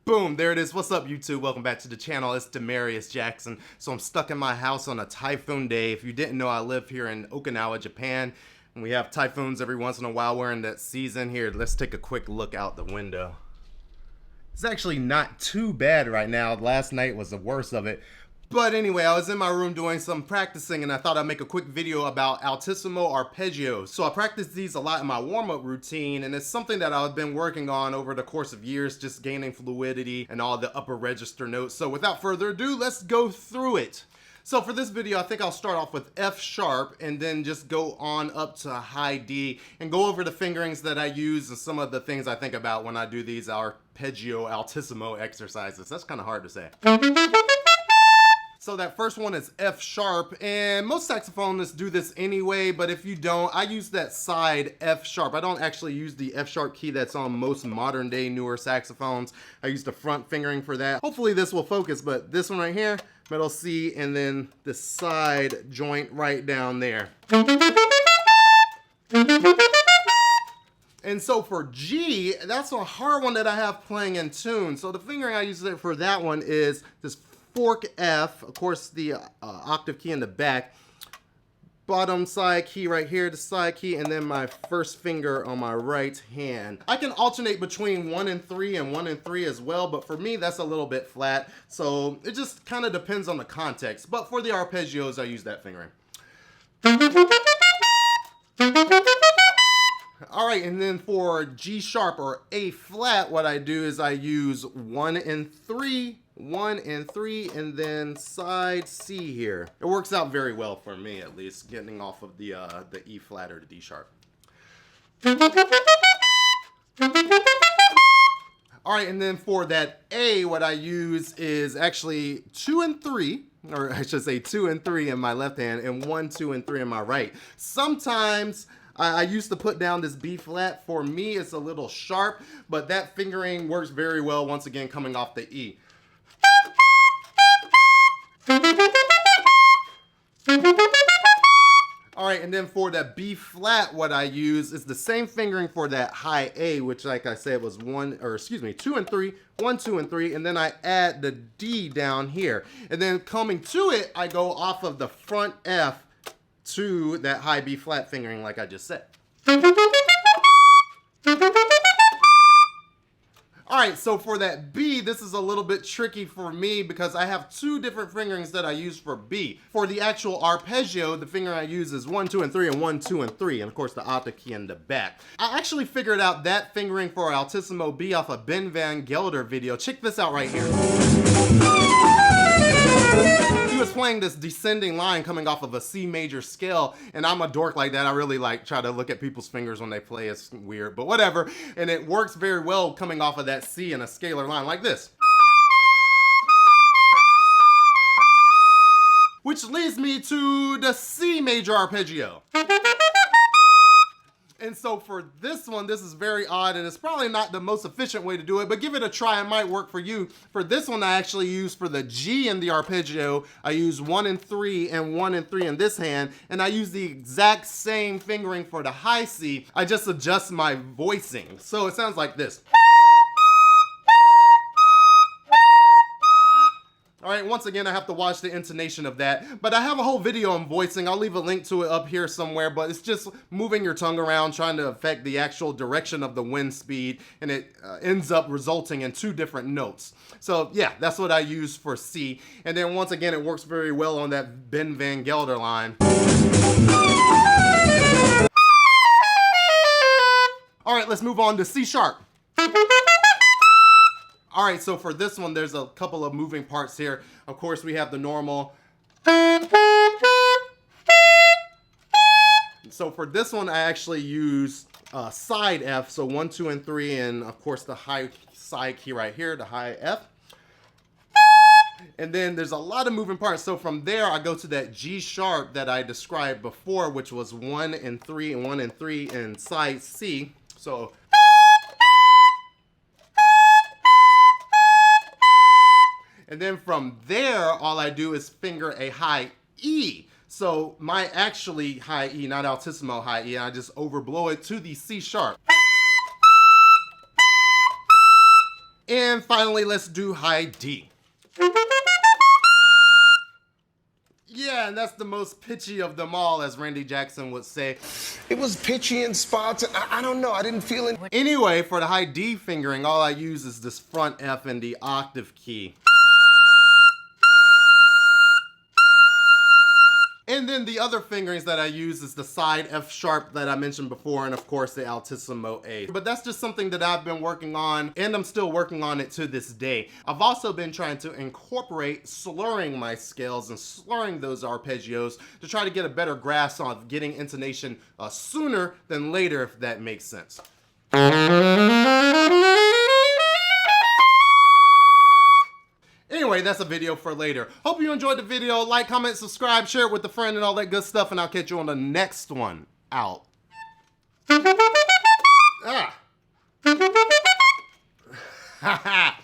Boom, there it is. What's up, YouTube? Welcome back to the channel. It's DeMarius Jackson. So I'm stuck in my house on a typhoon day. If you didn't know, I live here in Okinawa, Japan, and we have typhoons every once in a while. We're in that season here. Let's take a quick look out the window. It's actually not too bad right now. Last night was the worst of it. But anyway, I was in my room doing some practicing and I thought I'd make a quick video about Altissimo arpeggios. So I practice these a lot in my warm-up routine, and it's something that I've been working on over the course of years, just gaining fluidity and all the upper register notes. So without further ado, let's go through it. So for this video, I think I'll start off with F sharp and then just go on up to high D and go over the fingerings that I use and some of the things I think about when I do these arpeggio altissimo exercises. That's kind of hard to say. So that first one is F sharp, and most saxophonists do this anyway, but if you don't, I use that side F sharp. I don't actually use the F sharp key that's on most modern day newer saxophones. I use the front fingering for that. Hopefully this will focus, but this one right here, middle C, and then the side joint right down there. And so for G, that's a hard one that I have playing in tune. So the fingering I use for that one is this fork F, of course the octave key in the back, bottom side key right here, the side key, and then my first finger on my right hand. I can alternate between 1 and 3 and 1 and 3 as well, but for me that's a little bit flat, so it just kind of depends on the context. But for the arpeggios, I use that fingering. Alright, and then for G sharp or A flat, what I do is I use 1 and 3, 1 and 3, and then side C here. It works out very well for me, at least, getting off of the E flat or the D sharp. Alright, and then for that A, what I use is actually 2 and 3, or I should say 2 and 3 in my left hand, and 1, 2, and 3 in my right. Sometimes I used to put down this B flat. For me, it's a little sharp, but that fingering works very well, once again, coming off the E. Alright, and then for that B flat, what I use is the same fingering for that high A, which, like I said, was 2 and 3, 1, 2, and 3, and then I add the D down here. And then coming to it, I go off of the front F to that high B flat fingering like I just said. Alright, so for that B, this is a little bit tricky for me because I have two different fingerings that I use for B. For the actual arpeggio, the finger I use is 1, 2, and 3, and 1, 2, and 3, and of course the octave key in the back. I actually figured out that fingering for Altissimo B off a Ben Van Gelder video. Check this out right here. He was playing this descending line coming off of a C major scale, and I'm a dork like that. I really try to look at people's fingers when they play. It's weird, but whatever. And it works very well coming off of that C in a scalar line like this. Which leads me to the C major arpeggio. And so for this one, this is very odd, and it's probably not the most efficient way to do it, but give it a try, it might work for you. For this one, I actually use for the G in the arpeggio, I use 1 and 3 and 1 and 3 in this hand, and I use the exact same fingering for the high C. I just adjust my voicing. So it sounds like this. Alright, once again, I have to watch the intonation of that, but I have a whole video on voicing. I'll leave a link to it up here somewhere, but it's just moving your tongue around, trying to affect the actual direction of the wind speed, and it ends up resulting in two different notes. So yeah, that's what I use for C, and then once again, it works very well on that Ben Van Gelder line. Alright, let's move on to C sharp. Alright, so for this one, there's a couple of moving parts here. Of course, we have the normal. So for this one, I actually use side F, so 1, 2, and 3, and of course the high side key right here, the high F. And then there's a lot of moving parts. So from there, I go to that G sharp that I described before, which was 1 and 3 and 1 and 3 and side C. So and then from there, all I do is finger a high E. So my actually high E, not altissimo high E, and I just overblow it to the C sharp. And And finally, let's do high D. Yeah, and that's the most pitchy of them all, as Randy Jackson would say. It was pitchy in spots, and I don't know, I didn't feel it. Anyway, for the high D fingering, all I use is this front F in the octave key. And then the other fingerings that I use is the side F sharp that I mentioned before, and of course the Altissimo A. But that's just something that I've been working on, and I'm still working on it to this day. I've also been trying to incorporate slurring my scales and slurring those arpeggios to try to get a better grasp on getting intonation sooner than later, if that makes sense. Anyway, that's a video for later. Hope you enjoyed the video. Like, comment, subscribe, share it with a friend and all that good stuff, and I'll catch you on the next one. Out. Ah.